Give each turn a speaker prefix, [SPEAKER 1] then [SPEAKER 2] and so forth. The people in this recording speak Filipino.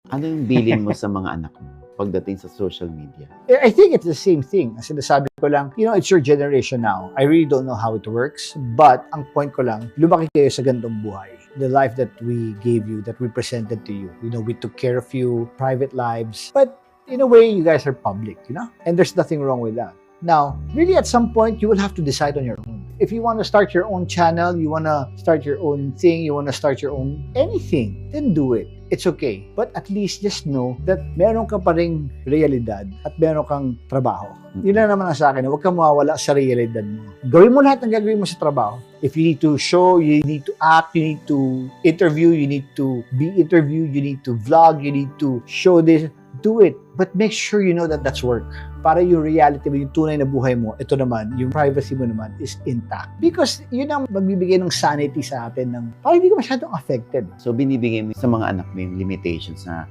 [SPEAKER 1] Ano yung bilin mo sa mga anak mo pagdating sa social media?
[SPEAKER 2] I think it's the same thing. Ang sinasabi ko lang, it's your generation now. I really don't know how it works, but ang point ko lang, lumaki kayo sa gandong buhay. The life that we gave you, that we presented to you. We took care of you, private lives. But in a way, you guys are public, and there's nothing wrong with that. Now, really at some point, you will have to decide on your own. If you want to start your own channel, you want to start your own thing, you want to start your own anything, then do it. It's okay. But at least just know that meron ka pa ring realidad at meron kang trabaho. Yun na naman ang sa akin. Huwag kang mawawala sa realidad mo. Gawin mo lahat ng gagawin mo sa trabaho. If you need to show, you need to act, you need to interview, you need to be interviewed, you need to vlog, you need to show this, do it. But make sure you know that that's work. Para yung reality mo, yung tunay na buhay mo, ito naman, yung privacy mo naman is intact. Because yun ang magbibigay ng sanity sa atin ng parang hindi ka masyadong affected.
[SPEAKER 1] So, binibigay mo sa mga anak mo yung limitations na